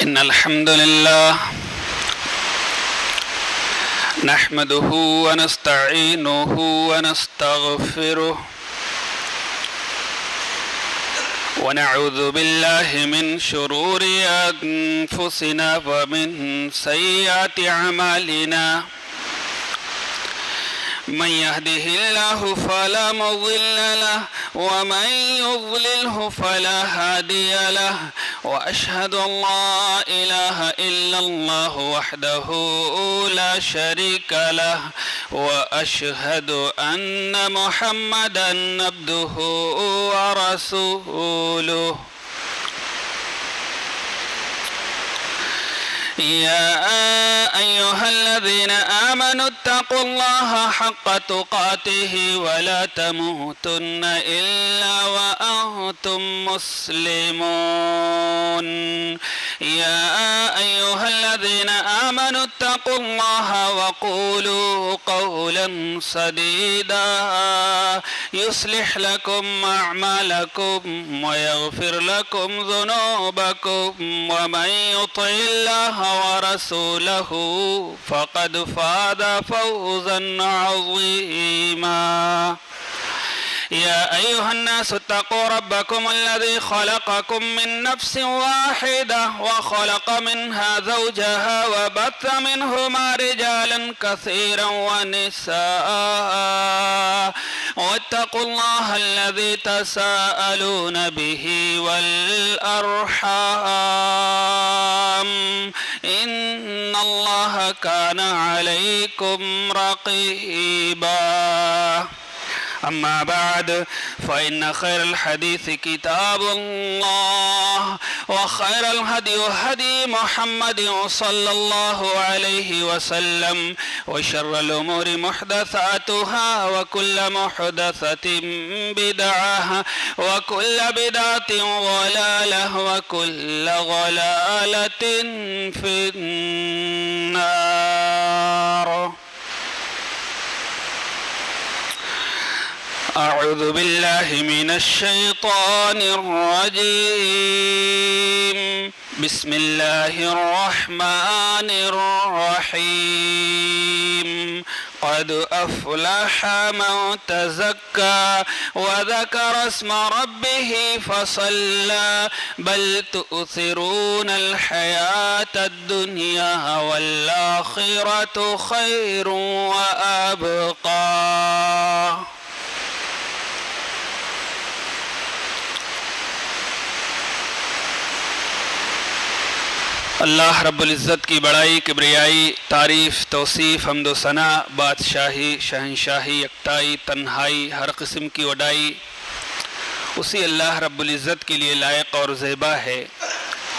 إن الحمد لله نحمده ونستعينه ونستغفره ونعوذ بالله من شرور أنفسنا ومن سيئات أعمالنا من يهده الله فلا مضل له ومن يضلله فلا هادي له وأشهد أن لا إله إلا الله وحده لا شريك له وأشهد أن محمدا عبده ورسوله يا أيها الذين آمنوا اتقوا الله حق تقاته ولا تموتن إلا وأنتم مسلمون يا أيها الذين آمنوا اتقوا الله وقولوا قولا سديدا يصلح لكم أعمالكم ويغفر لكم ذنوبكم ومن يطع الله ورسوله فقد فاز فوزا عظيما يا أيها الناس اتقوا ربكم الذي خلقكم من نفس واحدة وخلق منها زوجها وبث منهما رجالا كثيرا ونساء واتقوا الله الذي تساءلون به والأرحام إن الله كان عليكم رقيبا أما بعد فإن خير الحديث كتاب الله وخير الهدي هدي محمد صلى الله عليه وسلم وشر الأمور محدثاتها وكل محدثة بدعة وكل بدعة ضلالة وكل ضلالة في النار. أعوذ بالله من الشيطان الرجيم. بسم الله الرحمن الرحيم. قد أفلح من تزكى وذكر اسم ربه فصلى بل تؤثرون الحياة الدنيا والآخرة خير وأبقى. اللہ رب العزت کی بڑائی، کبریائی، تعریف، توصیف، حمد و ثنا، بادشاہی، شہنشاہی، یکتائی، تنہائی، ہر قسم کی وڈائی اسی اللہ رب العزت کے لیے لائق اور زیبا ہے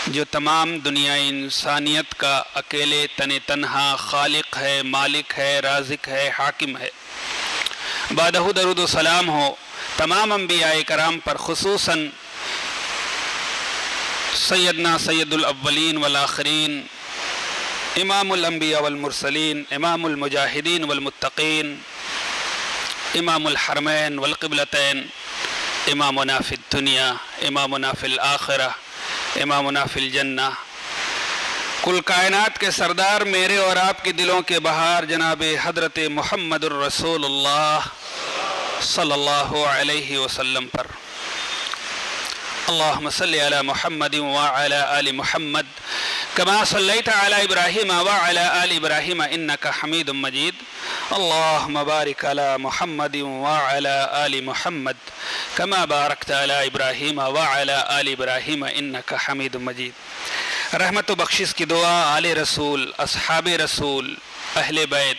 جو تمام دنیا انسانیت کا اکیلے تنہا خالق ہے، مالک ہے، رازق ہے، حاکم ہے۔ بعدہ درود و سلام ہو تمام انبیاء کرام پر، خصوصاً سیدنا سید الاولین والآخرین، امام الانبیاء والمرسلین، امام المجاہدین والمتقین، امام الحرمین والقبلتین، امامنا فی الدنیا، امامنا فی الآخرہ، امامنا فی الجنہ، کل کائنات کے سردار، میرے اور آپ کے دلوں کے بہار جناب حضرت محمد الرسول اللہ صلی اللہ علیہ وسلم پر۔ اللہم صلی علی محمد وعلی آل محمد کما صلیت علی ابراہیم وعلی آل ابراہیم انکا حمید مجید۔ اللہم بارک علی محمد وعلی آل محمد کما بارکت علی ابراہیم وعلی آل ابراہیم انکا حمید مجید۔ رحمت و بخشش کی دعا آل رسول، اصحاب رسول، اہل بیت،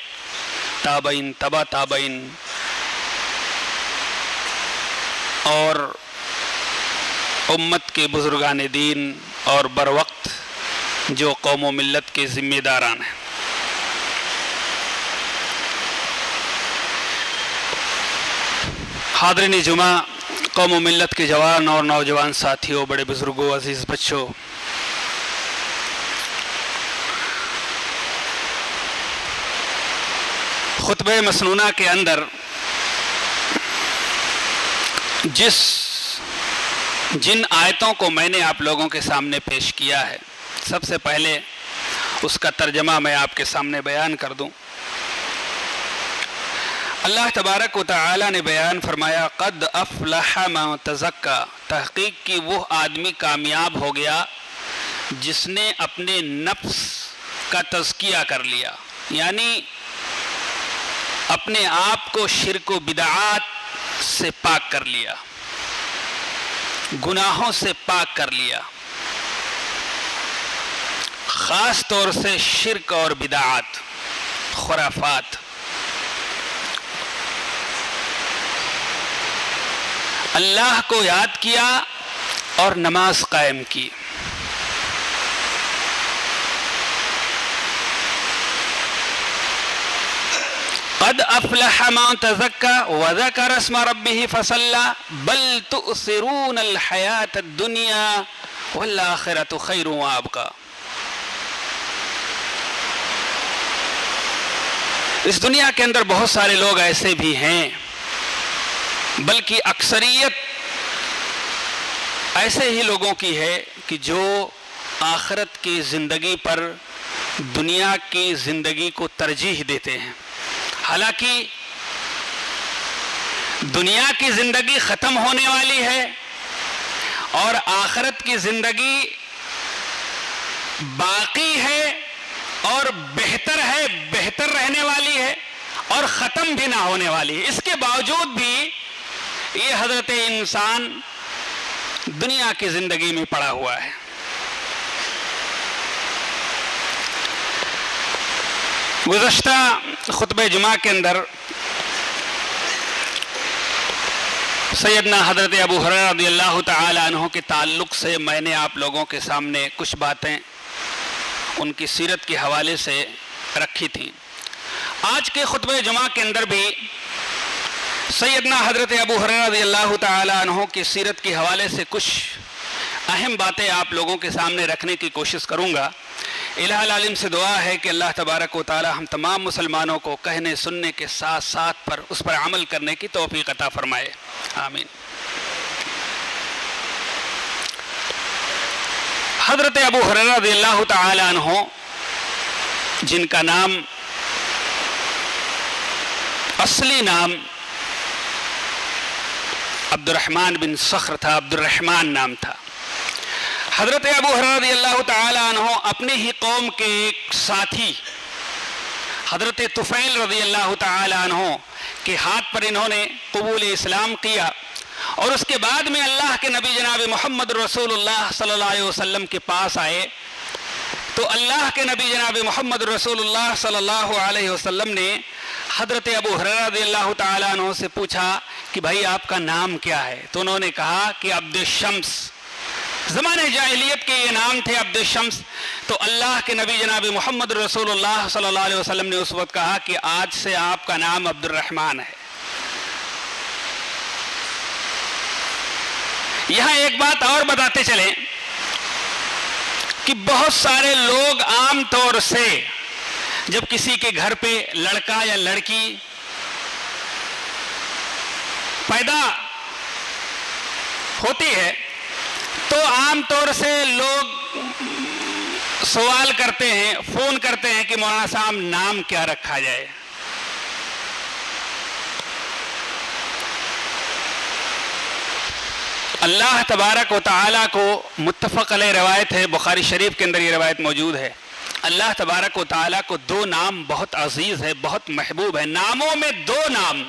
تابعین، تبا تابعین اور امت کے بزرگان دین اور بروقت جو قوم و ملت کے ذمہ داران ہیں۔ حاضرین جمعہ، قوم و ملت کے جوان اور نوجوان ساتھیوں، بڑے بزرگوں، عزیز بچوں، خطبہ مسنونہ کے اندر جن آیتوں کو میں نے آپ لوگوں کے سامنے پیش کیا ہے، سب سے پہلے اس کا ترجمہ میں آپ کے سامنے بیان کر دوں۔ اللہ تبارک و تعالی نے بیان فرمایا قد افلح من تزکا، تحقیق کی وہ آدمی کامیاب ہو گیا جس نے اپنے نفس کا تزکیہ کر لیا، یعنی اپنے آپ کو شرک و بدعات سے پاک کر لیا، گناہوں سے پاک کر لیا، خاص طور سے شرک اور بدعات، خرافات۔ اللہ کو یاد کیا اور نماز قائم کی۔ قد افلح من تزکا وذکر اسم ربہ فصلی بل تؤثرون الحیاۃ الدنیا والآخرۃ خیر وابقی۔ اس دنیا کے اندر بہت سارے لوگ ایسے بھی ہیں، بلکہ اکثریت ایسے ہی لوگوں کی ہے کہ جو آخرت کی زندگی پر دنیا کی زندگی کو ترجیح دیتے ہیں۔ حالانکہ دنیا کی زندگی ختم ہونے والی ہے اور آخرت کی زندگی باقی ہے اور بہتر ہے، بہتر رہنے والی ہے اور ختم بھی نہ ہونے والی ہے۔ اس کے باوجود بھی یہ حضرت انسان دنیا کی زندگی میں پڑا ہوا ہے۔ گزشتہ خطبہ جمعہ کے اندر سیدنا حضرت ابو ہریرہ رضی اللہ تعالی عنہ کے تعلق سے میں نے آپ لوگوں کے سامنے کچھ باتیں ان کی سیرت کے حوالے سے رکھی تھیں۔ آج کے خطبہ جمعہ کے اندر بھی سیدنا حضرت ابو ہریرہ رضی اللہ تعالی عنہ کی سیرت کے حوالے سے کچھ اہم باتیں آپ لوگوں کے سامنے رکھنے کی کوشش کروں گا۔ الہ العالم سے دعا ہے کہ اللہ تبارک و تعالی ہم تمام مسلمانوں کو کہنے سننے کے ساتھ ساتھ اس پر عمل کرنے کی توفیق عطا فرمائے، آمین۔ حضرت ابو ہریرہ رضی اللہ تعالی عنہ، جن کا نام اصلی نام عبد الرحمن بن صخر تھا، عبد الرحمن نام تھا۔ حضرت ابو ہریرہ رضی اللہ تعالی عنہ اپنے ہی قوم کے ایک ساتھی حضرت طفیل رضی اللہ تعالی عنہ کے ہاتھ پر انہوں نے قبول اسلام کیا، اور اس کے بعد میں اللہ کے نبی جناب محمد رسول اللہ صلی اللہ علیہ وسلم کے پاس آئے تو اللہ کے نبی جناب محمد رسول اللہ صلی اللہ علیہ وسلم نے حضرت ابو ہریرہ رضی اللہ تعالی عنہ سے پوچھا کہ بھائی آپ کا نام کیا ہے؟ تو انہوں نے کہا کہ عبد الشمس۔ زمانے جاہلیت کے یہ نام تھے عبد الشمس۔ تو اللہ کے نبی جناب محمد رسول اللہ صلی اللہ علیہ وسلم نے اس وقت کہا کہ آج سے آپ کا نام عبد الرحمن ہے۔ یہاں ایک بات اور بتاتے چلیں کہ بہت سارے لوگ عام طور سے جب کسی کے گھر پہ لڑکا یا لڑکی پیدا ہوتی ہے تو عام طور سے لوگ سوال کرتے ہیں، فون کرتے ہیں کہ مولانا صاحب نام کیا رکھا جائے۔ اللہ تبارک و تعالیٰ کو متفق علیہ روایت ہے، بخاری شریف کے اندر یہ روایت موجود ہے، اللہ تبارک و تعالیٰ کو دو نام بہت عزیز ہے، بہت محبوب ہے، ناموں میں دو نام،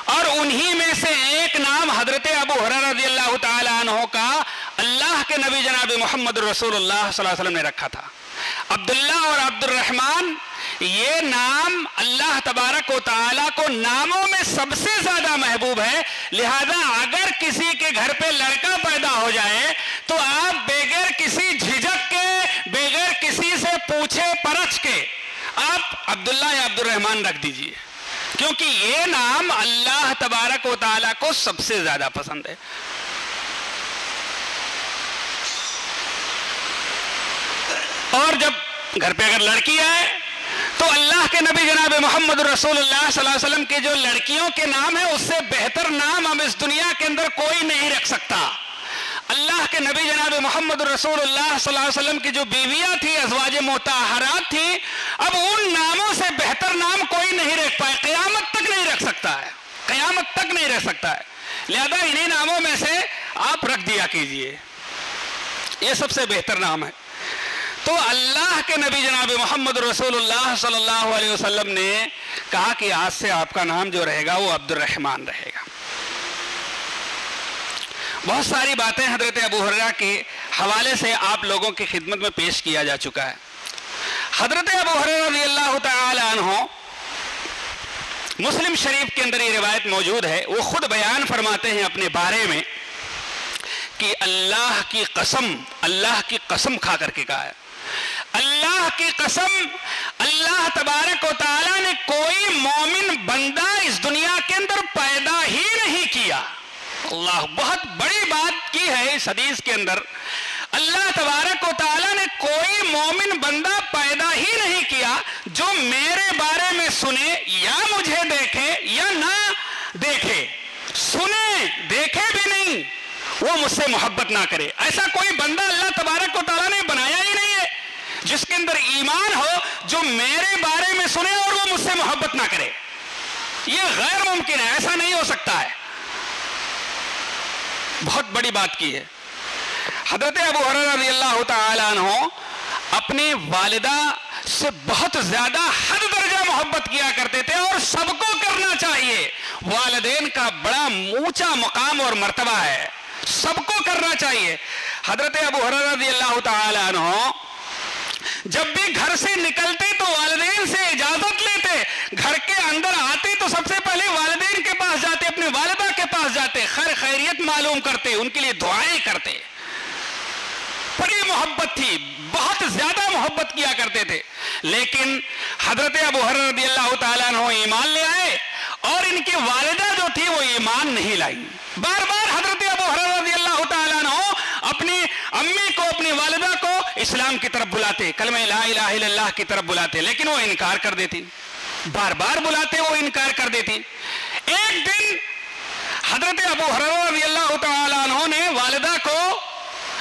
اور انہی میں سے ایک نام حضرت ابو ہریرہ رضی اللہ تعالی عنہ کا اللہ کے نبی جناب محمد رسول اللہ صلی اللہ علیہ وسلم نے رکھا تھا۔ عبداللہ اور عبد الرحمن، یہ نام اللہ تبارک و تعالیٰ کو ناموں میں سب سے زیادہ محبوب ہے، لہذا اگر کسی کے گھر پہ لڑکا پیدا ہو جائے تو آپ بغیر کسی جھجک کے، بغیر کسی سے پوچھے پرچھ کے آپ عبداللہ یا عبد الرحمن رکھ دیجئے، کیونکہ یہ نام اللہ تبارک و تعالیٰ کو سب سے زیادہ پسند ہے۔ اور جب گھر پہ اگر لڑکی آئے تو اللہ کے نبی جناب محمد رسول اللہ صلی اللہ علیہ وسلم کے جو لڑکیوں کے نام ہیں اس سے بہتر نام ہم اس دنیا کے اندر کوئی نہیں رکھ سکتا۔ اللہ کے نبی جناب محمد رسول اللہ صلی اللہ علیہ وسلم کی جو بیویاں تھیں، ازواج مطہرات تھیں، اب ان ناموں سے بہتر نام کوئی نہیں رکھ پائے، قیامت تک نہیں رکھ سکتا ہے، قیامت تک نہیں رکھ سکتا ہے، لہذا انہی ناموں میں سے آپ رکھ دیا کیجئے، یہ سب سے بہتر نام ہے۔ تو اللہ کے نبی جناب محمد رسول اللہ صلی اللہ علیہ وسلم نے کہا کہ آج سے آپ کا نام جو رہے گا وہ عبد الرحمن رہے گا۔ بہت ساری باتیں حضرت ابو ہریرہ کے حوالے سے آپ لوگوں کی خدمت میں پیش کیا جا چکا ہے۔ حضرت ابو ہریرہ رضی اللہ تعالی عنہ، مسلم شریف کے اندر یہ روایت موجود ہے، وہ خود بیان فرماتے ہیں اپنے بارے میں کہ اللہ کی قسم کھا کر کے کہا ہے، اللہ کی قسم، اللہ تبارک و تعالی نے کوئی مومن بندہ اس دنیا کے اندر پیدا ہی نہیں کیا۔ اللہ، بہت بڑی بات کی ہے اس حدیث کے اندر، اللہ تبارک و تعالی نے کوئی مومن بندہ پیدا ہی نہیں کیا جو میرے بارے میں سنے یا مجھے دیکھے یا نہ دیکھے، سنے دیکھے بھی نہیں، وہ مجھ سے محبت نہ کرے۔ ایسا کوئی بندہ اللہ تبارک و تعالی نے بنایا ہی نہیں ہے جس کے اندر ایمان ہو، جو میرے بارے میں سنے اور وہ مجھ سے محبت نہ کرے، یہ غیر ممکن ہے، ایسا نہیں ہو سکتا ہے۔ بہت بڑی بات کی ہے۔ حضرت ابو ہریرہ رضی اللہ تعالی عنہ اپنی والدہ سے بہت زیادہ حد درجہ محبت کیا کرتے تھے، اور سب کو کرنا چاہیے، والدین کا بڑا اونچا مقام اور مرتبہ ہے، سب کو کرنا چاہیے۔ حضرت ابو ہریرہ رضی اللہ تعالی عنہ جب بھی گھر سے نکلتے تو والدین سے اجازت لیتے، گھر کے اندر آتے تو سب سے پہلے والدین کے پاس جاتے، اپنے والدہ کے پاس جاتے، خیر خیریت معلوم کرتے، ان کے لیے دعائیں کرتے۔ بڑی محبت تھی، بہت زیادہ محبت کیا کرتے تھے۔ لیکن حضرت ابو ہریرہ رضی اللہ تعالیٰ عنہ ایمان لے آئے اور ان کی والدہ جو تھی وہ ایمان نہیں لائی۔ بار بار حضرت ابو ہریرہ رضی اللہ تعالیٰ عنہ اپنی امی کو، اپنی والدہ کو اسلام کی طرف بلاتے، کلمہ لا الہ الا اللہ کی طرف بلاتے، لیکن وہ انکار کر دیتی، بار بار بلاتے وہ انکار کر دیتی۔ ایک دن حضرت ابو ہریرہ رضی اللہ تعالیٰ عنہ نے والدہ کو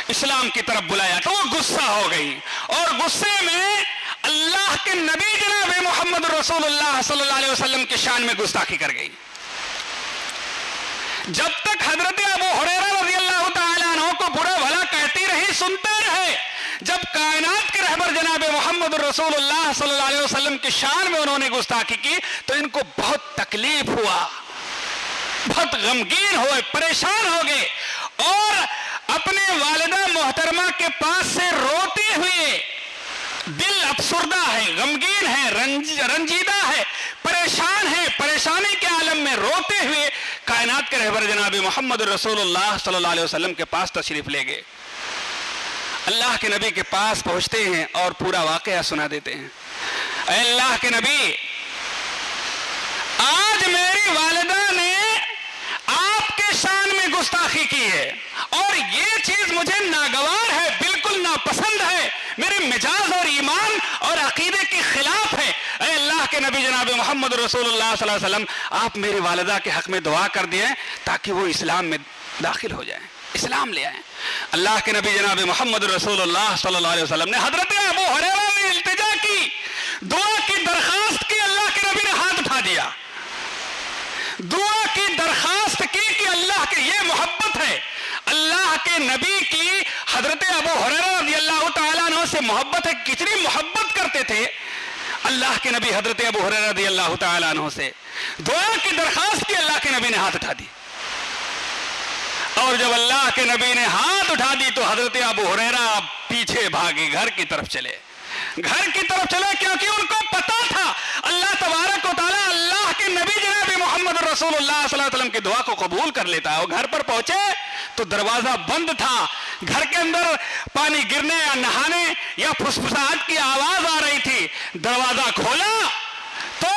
اسلام کی طرف بلایا تو وہ غصہ ہو گئی، اور غصے میں اللہ کے نبی جناب محمد رسول اللہ صلی اللہ علیہ وسلم کی شان میں گستاخی کر گئی۔ جب تک حضرت ابو ہریرہ رضی اللہ تعالیٰ عنہ کو برا بھلا کہتی رہی، سنتے رہے، جب کائنات کے رہبر جناب محمد رسول اللہ صلی اللہ علیہ وسلم کی شان میں انہوں نے گستاخی کی تو ان کو بہت تکلیف ہوا، بہت غمگین ہوئے، پریشان ہو گئے، اور اپنے والدہ محترمہ کے پاس سے روتے ہوئے، دل افسردہ ہے، غمگین ہے، رنجیدہ ہے، پریشان ہے، پریشانی کے عالم میں روتے ہوئے کائنات کے رہبر جناب محمد رسول اللہ صلی اللہ علیہ وسلم کے پاس تشریف لے گئے۔ اللہ کے نبی کے پاس پہنچتے ہیں اور پورا واقعہ سنا دیتے ہیں۔ اے اللہ کے نبی، آج میری والدہ نے آپ کے شان میں گستاخی کی ہے، اور یہ چیز مجھے ناگوار ہے، بالکل ناپسند ہے، میرے مزاج اور ایمان اور عقیدے کے خلاف ہے۔ اے اللہ کے نبی جناب محمد رسول اللہ صلی اللہ علیہ وسلم، آپ میری والدہ کے حق میں دعا کر دیں تاکہ وہ اسلام میں داخل ہو جائیں، اسلام لے آئیں۔ اللہ کے نبی جناب محمد رسول اللہ صلی اللہ علیہ وسلم نے حضرت ابو ہریرہ نے التجا کی، دعا کی درخواست کی، اللہ کے نبی نے ہاتھ اٹھا دیا، دعا کی درخواست کی کہ اللہ کے، یہ محبت ہے، اللہ کے نبی کی حضرت ابو ہریرہ رضی اللہ تعالیٰ عنہ سے محبت ہے، کتنی محبت کرتے تھے اللہ کے نبی حضرت ابو ہریرہ رضی اللہ تعالیٰ عنہ سے، دعا کی درخواست کی، اللہ کے نبی نے ہاتھ اٹھا دی، اور جب اللہ کے نبی نے ہاتھ اٹھا دی تو حضرت ابو ہریرہ پیچھے بھاگے، گھر کی طرف چلے، کیونکہ ان کو پتا تھا اللہ تبارک و تعالیٰ اللہ کے نبی جناب محمد رسول اللہ صلی اللہ علیہ وسلم کی دعا کو قبول کر لیتا ہے۔ وہ گھر پر پہنچے تو دروازہ بند تھا، گھر کے اندر پانی گرنے یا نہانے یا پھسپھساہٹ کی آواز آ رہی تھی، دروازہ کھولا تو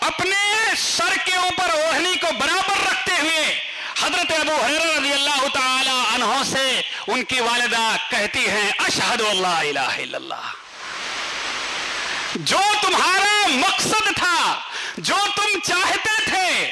اپنے سر کے اوپر اوڑھنی کو برابر رکھتے ہوئے حضرت ابو ہریرہ رضی اللہ تعالی عنہ سے ان کی والدہ کہتی ہیں، اشہد ان لا الہ الا اللہ، جو تمہارا مقصد تھا، جو تم چاہتے تھے،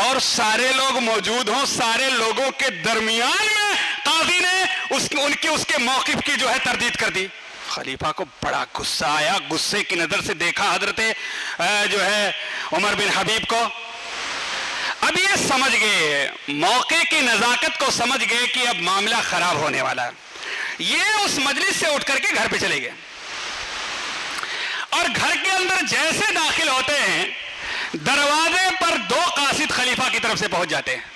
اور سارے لوگ موجود ہوں، سارے لوگوں کے درمیان میں قاضی نے اس کے موقف کی جو ہے تردید کر دی۔ خلیفہ کو بڑا غصہ آیا، غصے کی نظر سے دیکھا حضرت جو ہے عمر بن حبیب کو۔ اب یہ سمجھ گئے، موقع کی نزاکت کو سمجھ گئے کہ اب معاملہ خراب ہونے والا ہے۔ یہ اس مجلس سے اٹھ کر کے گھر پہ چلے گئے، اور گھر کے اندر جیسے داخل ہوتے ہیں دروازے پر 2 قاصد خلیفہ کی طرف سے پہنچ جاتے ہیں۔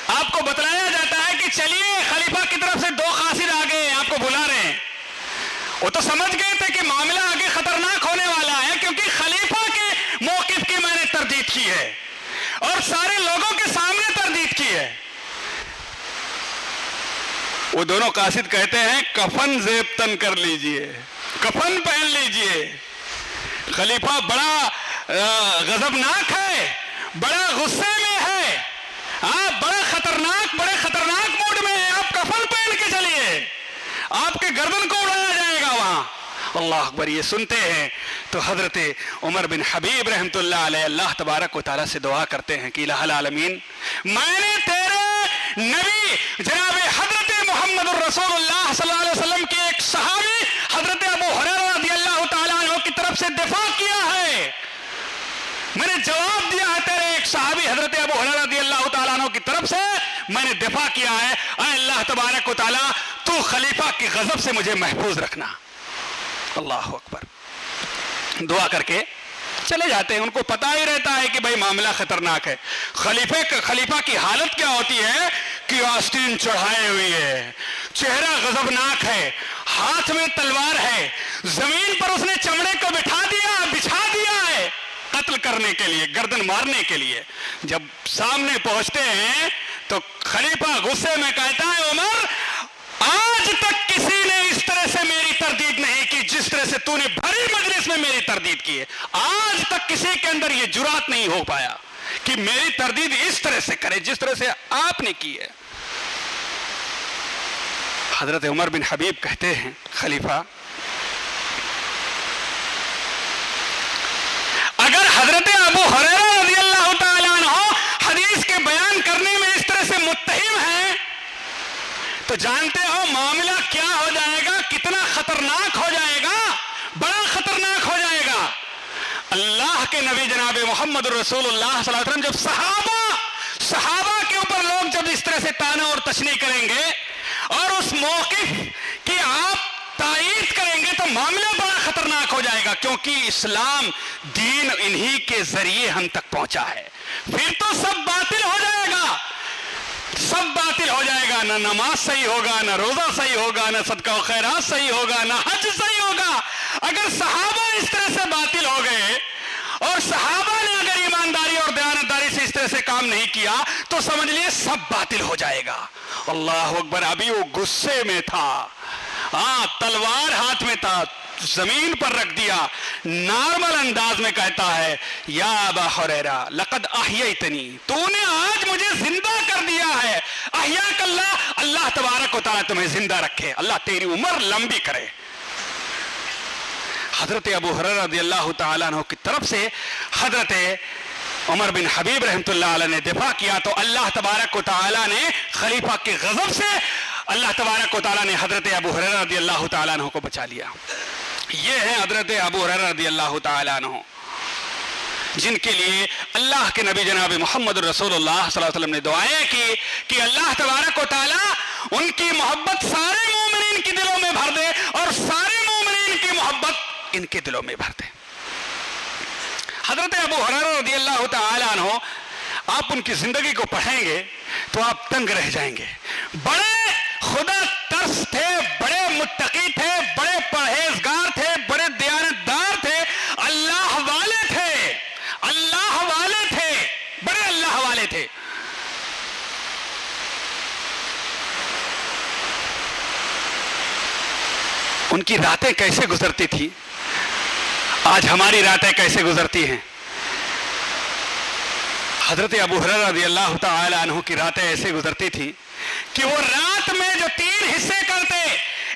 آپ کو بتلایا جاتا ہے کہ چلیے خلیفہ کی طرف سے 2 قاصد آگے آپ کو بلا رہے ہیں۔ وہ تو سمجھ گئے تھے کہ معاملہ آگے خطرناک ہونے والا ہے، کیونکہ خلیفہ کے موقف کی میں نے تردید کی ہے اور سارے لوگوں کے سامنے تردید کی ہے۔ وہ دونوں قاصد کہتے ہیں کفن زیب تن کر لیجئے، کفن پہن لیجئے۔ خلیفہ بڑا غضبناک ہے، بڑا غصے میں ہے، بڑے خطرناک موڈ میں ہے، آپ کفن پہن کے چلیے، آپ کے گردن کو اڑایا جائے گا وہاں۔ اللہ اکبر۔ یہ سنتے ہیں تو حضرت عمر بن حبیب رحمۃ اللہ علیہ اللہ تبارک و تعالیٰ سے دعا کرتے ہیں کہ الہ العالمین، میں نے تیرے نبی جناب حضرت محمد الرسول اللہ صلی اللہ علیہ وسلم کے ایک صحابی حضرت ابو ہریرہ رضی اللہ تعالیٰ عنہ کی طرف سے دفاع کیا ہے، میں نے جواب دیا ہے تیرے ایک صحابی حضرت ابو ہریرہ رضی اللہ تعالیٰ عنہ کی طرف سے میں نے دفاع کیا ہے، اے اللہ تبارک و تعالیٰ تو خلیفہ کی غضب سے مجھے محفوظ رکھنا۔ اللہ اکبر۔ دعا کر کے چلے جاتے ہیں، ان کو پتا ہی رہتا ہے کہ بھائی معاملہ خطرناک ہے۔ خلیفہ کی حالت کیا ہوتی ہے کہ آستین چڑھائے ہوئی ہے، چہرہ غضبناک ہے، ہاتھ میں تلوار ہے، زمین پر اس نے چمڑے کو بچھا دیا ہے قتل کرنے کے لیے، گردن مارنے کے لیے۔ جب سامنے پہنچتے ہیں تو خلیفہ غصے میں کہتا ہے عمر، آج تک کسی نے اس طرح سے میری تردید نہیں کی جس طرح سے تو نے بھری مجلس میں میری تردید کی ہے۔ آج تک کسی کے اندر یہ جرات نہیں ہو پایا کہ میری تردید اس طرح سے کرے جس طرح سے آپ نے کی ہے۔ حضرت عمر بن حبیب کہتے ہیں خلیفہ، اگر حضرت ابو ہریرہ رضی اللہ تعالیٰ عنہ حدیث کے بیان کرنے میں اس طرح سے متہم ہیں تو جانتے ہو معاملہ کیا ہو جائے گا، کتنا خطرناک ہو جائے گا، بڑا خطرناک ہو جائے گا۔ اللہ کے نبی جناب محمد رسول اللہ صلی اللہ علیہ وسلم جب صحابہ کے اوپر لوگ جب اس طرح سے طعنہ اور تشنیع کریں گے اور اس موقف کی آپ تائید کریں گے تو معاملہ بڑا خطرناک ہو جائے گا، کیونکہ اسلام دین انہی کے ذریعے ہم تک پہنچا ہے۔ پھر تو سب باطل ہو جائے گا، سب باطل ہو جائے گا، نہ نماز صحیح ہوگا، نہ روزہ صحیح ہوگا، نہ صدقہ و خیرات صحیح ہوگا، نہ حج صحیح ہوگا۔ اگر صحابہ اس طرح سے باطل ہو گئے اور صحابہ نے اگر ایمانداری اور دیانتداری سے اس طرح سے کام نہیں کیا تو سمجھ لیے سب باطل ہو جائے گا۔ اللہ اکبر۔ ابھی وہ غصے میں تھا، تلوار ہاتھ میں تھا، زمین پر رکھ دیا، نارمل انداز میں کہتا ہے یا ابا ہریرہ لقد احییتنی، تو نے آج مجھے زندہ کر دیا ہے۔ احیاک اللہ، اللہ تبارک و تعالیٰ تمہیں زندہ رکھے، اللہ تیری عمر لمبی کرے۔ حضرت ابو ہریرہ رضی اللہ تعالیٰ عنہ کی طرف سے حضرت عمر بن حبیب رحمۃ اللہ علیہ نے دفاع کیا تو اللہ تبارک و تعالیٰ نے خلیفہ کے غضب سے اللہ تبارک و تعالیٰ نے حضرت ابو ہریرہ رضی اللہ تعالیٰ عنہ کو بچا لیا۔ یہ ہیں حضرت ابو ہریرہ رضی اللہ تعالیٰ عنہ، جن کے لیے اللہ کے نبی جناب محمد رسول اللہ صلی اللہ علیہ وسلم نے دعائیں کی کہ اللہ تبارک و تعالیٰ ان کی محبت سارے مومنین کے دلوں میں بھر دے اور سارے مومنین کی محبت ان کے دلوں میں بھر دے۔ حضرت ابو ہریرہ رضی اللہ تعالیٰ عنہ، آپ ان کی زندگی کو پڑھیں گے تو آپ دنگ رہ جائیں گے۔ بڑے خدا ترس تھے، بڑے متقی تھے، بڑے پرہیزگار تھے، بڑے دیانتدار تھے، اللہ والے تھے، اللہ والے تھے، بڑے اللہ والے تھے۔ ان کی راتیں کیسے گزرتی تھی، آج ہماری راتیں کیسے گزرتی ہیں۔ حضرت ابو ہریرہ رضی اللہ تعالی عنہ کی راتیں ایسے گزرتی تھی کہ وہ رات میں جو 3 حصے کرتے،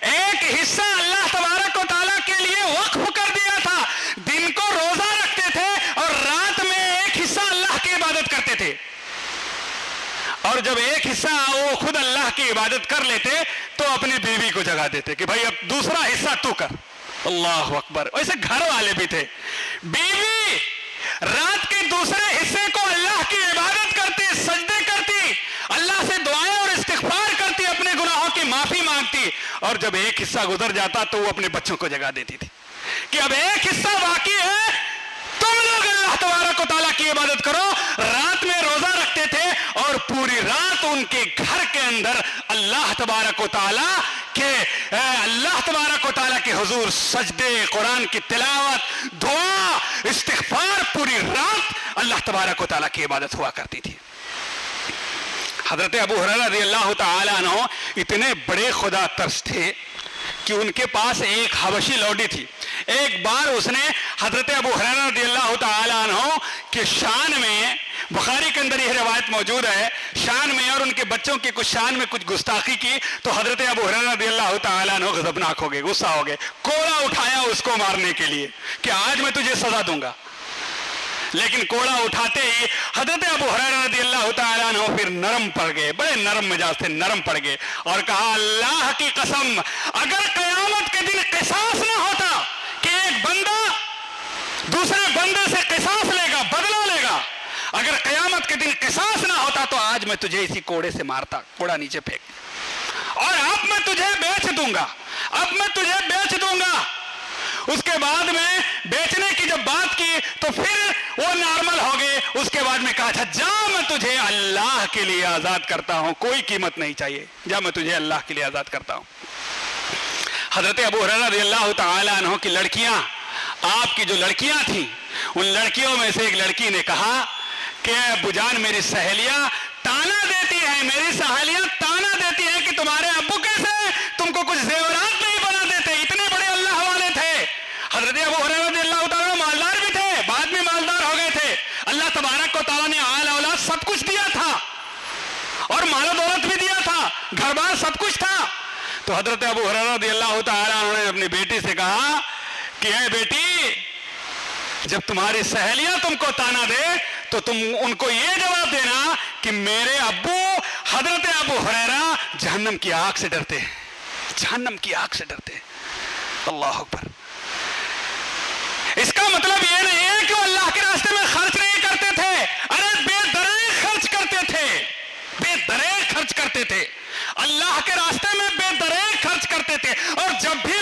ایک حصہ اللہ تبارک و تعالیٰ کے لیے وقف کر دیا تھا، دن کو روزہ رکھتے تھے اور رات میں ایک جب ایک حصہ وہ خود اللہ کی عبادت کر لیتے تو اپنی بیوی کو جگا دیتے کہ بھائی اب دوسرا حصہ تو کر. اللہ اکبر. ویسے گھر والے بھی تھے. بیوی رات کے دوسرے حصے کو اللہ کی عبادت کرتی, سجدے کرتی, اللہ سے دعائیں اور استغفار کرتی, اپنے گناہوں کی معافی مانگتی, اور جب ایک حصہ گزر جاتا تو وہ اپنے بچوں کو جگا دیتی تھی کہ اب ایک حصہ باقی ہے, تم لوگ اللہ تبارک و تعالیٰ کی عبادت کرو. رات میں روزہ رکھتے تھے اور پوری رات ان کے گھر کے اندر اللہ تبارک و تعالیٰ کے حضور سجدے, قرآن کی تلاوت, دعا, استغفار, پوری رات اللہ تبارک و تعالیٰ کی عبادت ہوا کرتی تھی. حضرت ابو ہریرہ رضی اللہ تعالیٰ عنہ اتنے بڑے خدا ترس تھے کہ ان کے پاس ایک حبشی لوڈی تھی. ایک بار اس نے حضرت ابو ہریرہ رضی اللہ تعالیٰ عنہ کے شان میں, بخاری کے اندر یہ روایت موجود ہے, شان میں اور ان کے بچوں کی کچھ شان میں کچھ گستاخی کی تو حضرت ابو ہریرہ رضی اللہ تعالیٰ عنہ غضبناک ہو گئے, غصہ ہو گئے, کوڑا اٹھایا اس کو مارنے کے لیے کہ آج میں تجھے سزا دوں گا. لیکن کوڑا اٹھاتے ہی حضرت ابو ہریرہ رضی اللہ تعالیٰ عنہ پھر نرم پڑ گئے, بڑے نرم مزاج سے نرم پڑ گئے اور کہا اللہ کی قسم اگر قیامت کے دن قصاص نہ ہوتا کہ ایک بندہ دوسرے بندے سے قصاص لے گا, بدلہ لے گا, اگر قیامت کے دن قصاص نہ ہوتا تو آج میں تجھے اسی کوڑے سے مارتا, کوڑا نیچے پھینک, اور اب میں تجھے بیچ دوں گا, اب میں تجھے بیچ دوں گا. اس کے بعد میں بیچنے کی جب بات کی تو پھر وہ نارمل ہو گئے. اس کے بعد میں کہا تھا جا میں تجھے اللہ کے لیے آزاد کرتا ہوں, کوئی قیمت نہیں چاہیے, جا میں تجھے اللہ کے لیے آزاد کرتا ہوں. حضرت ابو ہریرہ رضی اللہ تعالیٰ عنہ کی لڑکیاں, آپ کی جو لڑکیاں تھیں, ان لڑکیوں میں سے ایک لڑکی نے کہا کہ ابو جان میری سہیلیاں تانا دیتی ہیں, میری سہیلیاں تانا دیتی ہیں کہ تمہارے ابو کیسے تم کو کچھ زیورات نہیں بنا دیتے, اتنے بڑے اللہ والے تھے. حضرت ابو ہریرہ رضی اللہ تعالیٰ مالدار بھی تھے, بعد میں مالدار ہو گئے تھے, اللہ تبارک و تعالیٰ نے آل اولاد سب کچھ دیا تھا اور مال و دولت بھی دیا تھا, گھر بار سب کچھ تھا. تو حضرت ابو ہریرہ رضی اللہ تعالیٰ نے اپنی بیٹی سے کہا کہ اے بیٹی, جب تمہاری سہیلیاں تم کو تانا دے تو تم ان کو یہ جواب دینا کہ میرے ابو حضرت ابو ہریرہ جہنم کی آگ سے ڈرتے ہیں, جہنم کی آگ سے ڈرتے ہیں. اللہ اکبر. اس کا مطلب یہ نہیں ہے کہ وہ اللہ کے راستے میں خرچ نہیں کرتے تھے, ارے بے دریغ خرچ کرتے تھے, بے دریغ خرچ کرتے تھے, اللہ کے راستے میں بے دریغ خرچ کرتے تھے. اور جب بھی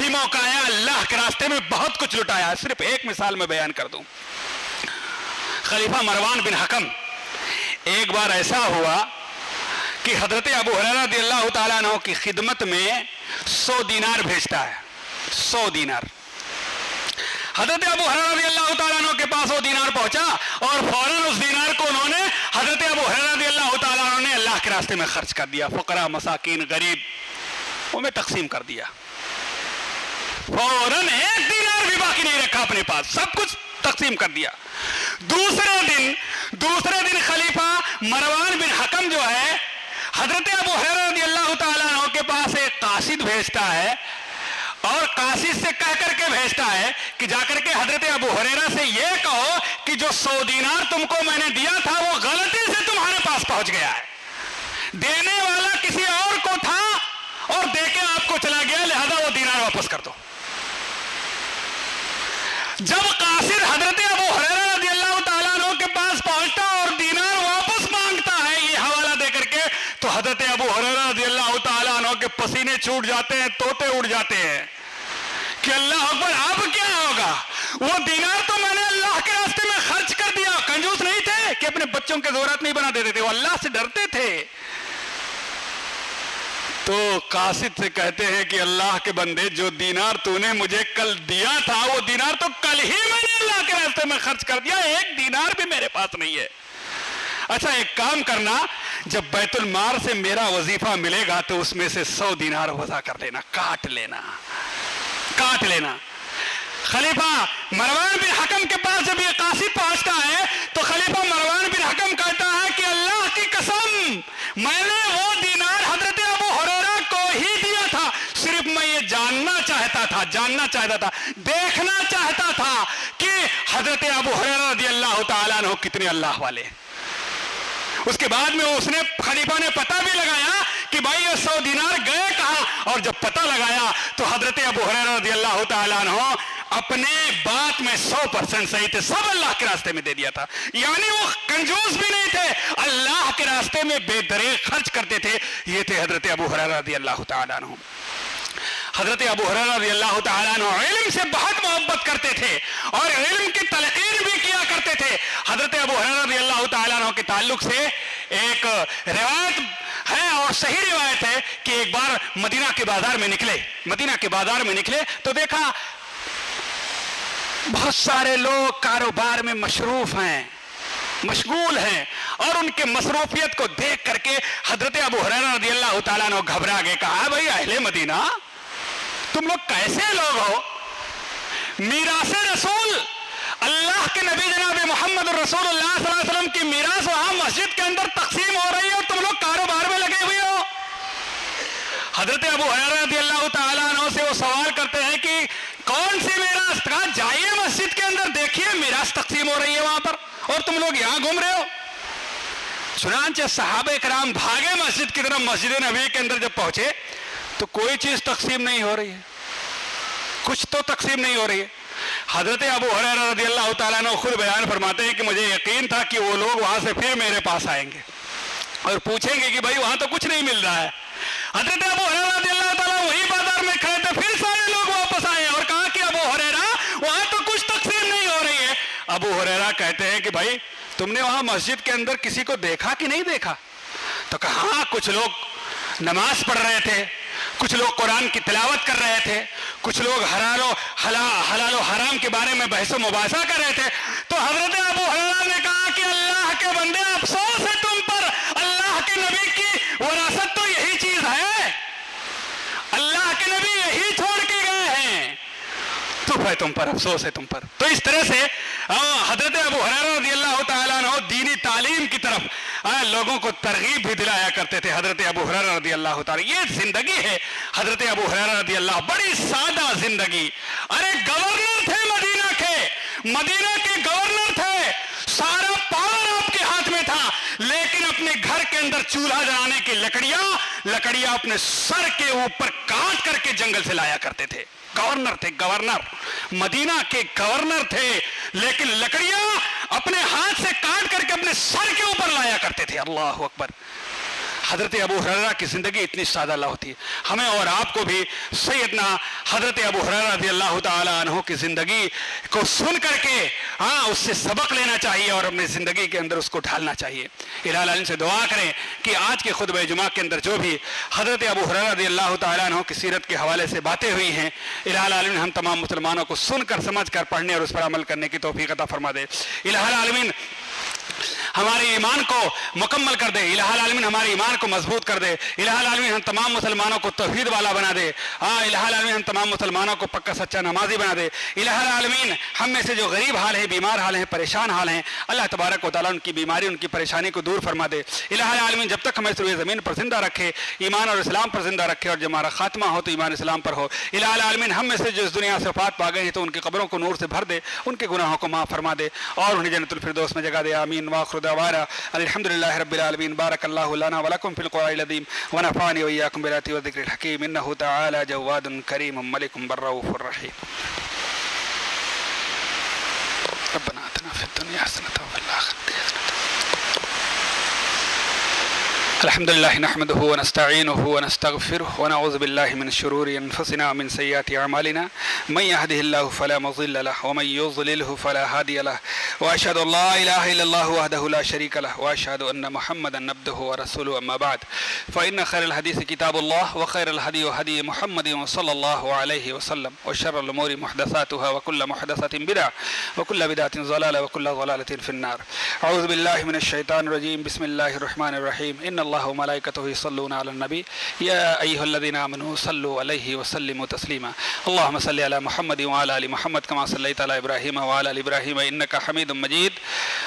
موقع آیا اللہ کے راستے میں بہت کچھ لٹایا. صرف ایک مثال میں بیان کر دوں. خلیفہ مروان بن حکم, ایک بار ایسا ہوا کہ حضرت ابو ہریرہ رضی اللہ تعالیٰ عنہ کی خدمت میں 100 دینار بھیجتا ہے, 100 دینار. حضرت ابو ہریرہ رضی اللہ تعالیٰ عنہ کے پاس وہ دینار پہنچا اور فوراً اس دینار کو انہوں نے حضرت ابو ہریرہ رضی اللہ تعالیٰ عنہ نے اللہ کے راستے میں خرچ کر دیا, فقراء, مساکین, غریب میں تقسیم کر دیا. فوراً 1 دینار بھی باقی نہیں رکھا اپنے پاس, سب کچھ تقسیم کر دیا. دوسرے دن خلیفہ مروان بن حکم جو ہے حضرت ابو ہریرہ رضی اللہ تعالیٰ عنہ کے پاس ایک قاصد بھیجتا ہے اور قاصد سے کہہ کر کے بھیجتا ہے کہ جا کر کے حضرت ابو ہریرہ سے یہ کہو کہ جو 100 دینار تم کو میں نے دیا تھا وہ غلطی سے تمہارے پاس پہنچ گیا ہے, دینے والا کسی اور کو تھا اور دے کے آپ کو چلا گیا, لہذا وہ دینار واپس کر دو. جب قاصد حضرت ابو ہریرہ رضی اللہ تعالیٰ عنہ کے پاس پہنچتا اور دینار واپس مانگتا ہے یہ حوالہ دے کر کے, تو حضرت ابو ہریرہ رضی اللہ تعالیٰ عنہ کے پسینے چھوٹ جاتے ہیں, طوطے اڑ جاتے ہیں کہ اللہ اکبر, اب کیا ہوگا, وہ دینار تو میں نے اللہ کے راستے میں خرچ کر دیا. کنجوس نہیں تھے کہ اپنے بچوں کے زیورات نہیں بنا دیتے تھے, وہ اللہ سے ڈرتے تھے. تو قاصد سے کہتے ہیں کہ اللہ کے بندے, جو دینار تو نے مجھے کل دیا تھا وہ دینار تو کل ہی میں نے اللہ کے راستے میں خرچ کر دیا, 1 دینار بھی میرے پاس نہیں ہے. اچھا ایک کام کرنا, جب بیت المال سے میرا وظیفہ ملے گا تو اس میں سے 100 دینار وضع کر لینا, کاٹ لینا. خلیفہ مروان بن حکم کے پاس جب یہ قاصد پہنچتا ہے تو خلیفہ مروان بن حکم کہتا ہے کہ اللہ کی قسم میں نے وہ دینار حضرت ابو ہریرہ کو ہی دیا تھا, صرف میں یہ جاننا چاہتا تھا, دیکھنا چاہتا تھا کہ حضرت ابو ہریرہ رضی اللہ تعالیٰ عنہ کتنے اللہ والے. اس کے بعد میں اس نے خلیفہ نے پتہ بھی لگایا کہ بھائی یہ 100 دینار گئے کہاں، اور جب پتہ لگایا تو حضرت ابو ہریرہ رضی اللہ تعالیٰ عنہ اپنے بات میں 100% صحیح تھے، سب اللہ کے راستے میں دے دیا تھا. یعنی وہ کنجوس بھی نہیں تھے، اللہ کے راستے میں بے دریغ خرچ کرتے تھے. یہ تھے حضرت ابو ہریرہ رضی اللہ تعالیٰ عنہ. حضرت ابو ہریرہ رضی اللہ تعالیٰ عنہ علم سے بہت محبت کرتے تھے اور علم کی تلقین بھی کیا کرتے تھے. حضرت ابو ہریرہ رضی اللہ تعالیٰ عنہ کے تعلق سے ایک روایت ہے اور صحیح روایت ہے کہ ایک بار مدینہ کے بازار میں نکلے تو دیکھا بہت سارے لوگ کاروبار میں مصروف ہیں، مشغول ہیں، اور ان کے مصروفیت کو دیکھ کر کے حضرت ابو ہریرہ رضی اللہ تعالیٰ عنہ گھبرا گئے. کہا بھائی اہل مدینہ تم لوگ کیسے لوگ ہو؟ میراث رسول اللہ کے نبی جناب محمد رسول اللہ صلی اللہ علیہ وسلم کی میراث وہاں مسجد کے اندر تقسیم ہو رہی ہے اور تم لوگ کاروبار میں لگے ہوئے ہو. حضرت ابو ہریرہ رضی اللہ تعالیٰ عنہ سے وہ سوال کرتے ہیں کہ کون سی میراث؟ کہا جائیے مسجد کے اندر دیکھیے میراث تقسیم ہو رہی ہے وہاں پر اور تم لوگ یہاں گھوم رہے ہو. چنانچہ صحابہ کرام بھاگے مسجد کی طرف. مسجد نبوی کے اندر جب پہنچے تو کوئی چیز تقسیم نہیں ہو رہی ہے، کچھ تو تقسیم نہیں ہو رہی ہے. حضرت ابو ہریرہ رضی اللہ تعالیٰ عنہ خود بیان فرماتے ہیں کہ مجھے یقین تھا کہ وہ لوگ وہاں سے پھر میرے پاس آئیں گے اور پوچھیں گے کہ بھائی وہاں تو کچھ نہیں مل رہا ہے. حضرت ابو ہریرہ رضی اللہ تعالیٰ وہی بازار میں کھڑے تھے، پھر سارے لوگ واپس آئے اور کہا کہ ابو ہریرہ وہاں تو کچھ تقسیم نہیں ہو رہی ہے. ابو ہریرہ کہتے ہیں کہ بھائی تم نے وہاں مسجد کے اندر کسی کو دیکھا کہ نہیں دیکھا؟ تو کہا ہاں کچھ لوگ نماز پڑھ رہے تھے، کچھ لوگ قرآن کی تلاوت کر رہے تھے، کچھ لوگ حلال و حرام کے بارے میں بحث و مباحثہ کر رہے تھے. تو حضرت ابو ہریرہ نے کہا کہ اللہ کے بندے افسوس ہے تم پر، اللہ کے نبی کی وراثت تو یہی چیز ہے، اللہ کے نبی یہی چھوڑ کے گئے ہیں، تو ہے تم پر، افسوس ہے تم پر. تو اس طرح سے حضرت ابو ہریرہ رضی اللہ تعالیٰ عنہ دینی تعلیم کی طرف لوگوں کو ترغیب بھی دلایا کرتے تھے. حضرت ابو ہریرہ رضی اللہ تعالیٰ، یہ زندگی ہے حضرت ابو ہریرہ رضی اللہ، بڑی سادہ زندگی. ارے گورنر تھے مدینہ کے گورنر تھے، سارا پاور آپ کے ہاتھ میں تھا، لیکن اپنے گھر کے اندر چولہا جلانے کی لکڑیاں اپنے سر کے اوپر کاٹ کر کے جنگل سے لایا کرتے تھے. گورنر تھے، گورنر مدینہ کے گورنر تھے، لیکن لکڑیاں اپنے ہاتھ سے کاٹ کر کے اپنے سر کے اوپر لایا کرتے تھے. اللہ اکبر. حضرت ابو ہریرہ کی زندگی اتنی سادہ اللہ ہوتی ہے. ہمیں اور آپ کو بھی سیدنا حضرت ابو ہریرہ رضی اللہ تعالیٰ عنہ کی زندگی کو سن کر کے اس سے سبق لینا چاہیے اور اپنی زندگی کے اندر اس کو ڈھالنا چاہیے. الہ العالمین سے دعا کریں کہ آج کے خطبہ جمعہ کے اندر جو بھی حضرت ابو ہریرہ رضی اللہ تعالیٰ عنہ کی سیرت کے حوالے سے باتیں ہوئی ہیں، الہ العالمین ہم تمام مسلمانوں کو سن کر سمجھ کر پڑھنے اور اس پر عمل کرنے کی توفیق عطا فرما دے. الہ العالمین ہمارے ایمان کو مکمل کر دے. الہ العالمین ہمارے ایمان کو مضبوط کر دے. الہ العالمین ہم تمام مسلمانوں کو توحید والا بنا دے. الہ العالمین ہم تمام مسلمانوں کو پکا سچا نمازی بنا دے. الہ العالمین ہم میں سے جو غریب حال ہیں، بیمار حال ہیں، پریشان حال ہیں، اللہ تبارک و تعالیٰ ان کی بیماری، ان کی پریشانی کو دور فرما دے. الہ العالمین جب تک ہمیں سروے زمین پر زندہ رکھے، ایمان اور اسلام پر زندہ رکھے، اور جب ہمارا خاتمہ ہو تو ایمان اسلام پر ہو. الہ العالمین ہم میں سے جو اس دنیا سے وفات پا گئے ہیں تو ان کی قبروں کو نور سے بھر دے، ان کے گناہوں کو معاف فرما دے اور انہیں جنت الفردوس میں جگہ دے. آمین. واخر دعوانا الحمد لله رب العالمين. بارك الله لنا ولكم في القرآن العظيم ونفعني وإياكم بالآيات والذكر الحكيم. إنه تعالى جواد كريم ملك رؤوف رحيم. ربنا آتنا في الدنيا حسنة وفي الآخرة حسنة. الحمد لله نحمده ونستعينه ونستغفره ونعوذ بالله من شرور أنفسنا ومن سيئات أعمالنا. من يهده الله فلا مضل له ومن يضلله فلا هادي له. وأشهد أن لا إله إلا الله وحده لا شريك له وأشهد أن محمدا عبده ورسوله. أما بعد فإن خير الحديث كتاب الله وخير الهدي هدي محمد صلى الله عليه وسلم وشر الأمور محدثاتها وكل محدثة بدعة وكل بدعة ضلالة وكل ضلالة في النار. أعوذ بالله من الشيطان الرجيم. بسم الله الرحمن الرحيم. إن الله وملائكته يصلون على النبي يا أيها الذين آمنوا صلوا عليه وسلموا تسليما. اللهم صل على محمد وعلى آل محمد كما صليت على إبراهيم وعلى آل إبراهيم إنك حميد مجيد.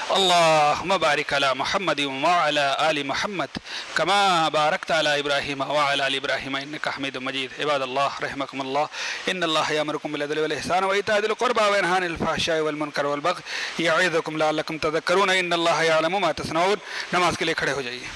اللهم بارك على محمد وعلى آل محمد كما باركت على إبراهيم وعلى آل إبراهيم إنك حميد مجيد. عباد الله رحمكم الله، إن الله يأمركم بالعدل والإحسان وإيتاء ذي القربى وينهى عن الفحشاء والمنكر والبغي يعظكم لعلكم تذكرون. إن الله يعلم ما تصنعون. نماز کے لیے کھڑے ہو جائیے.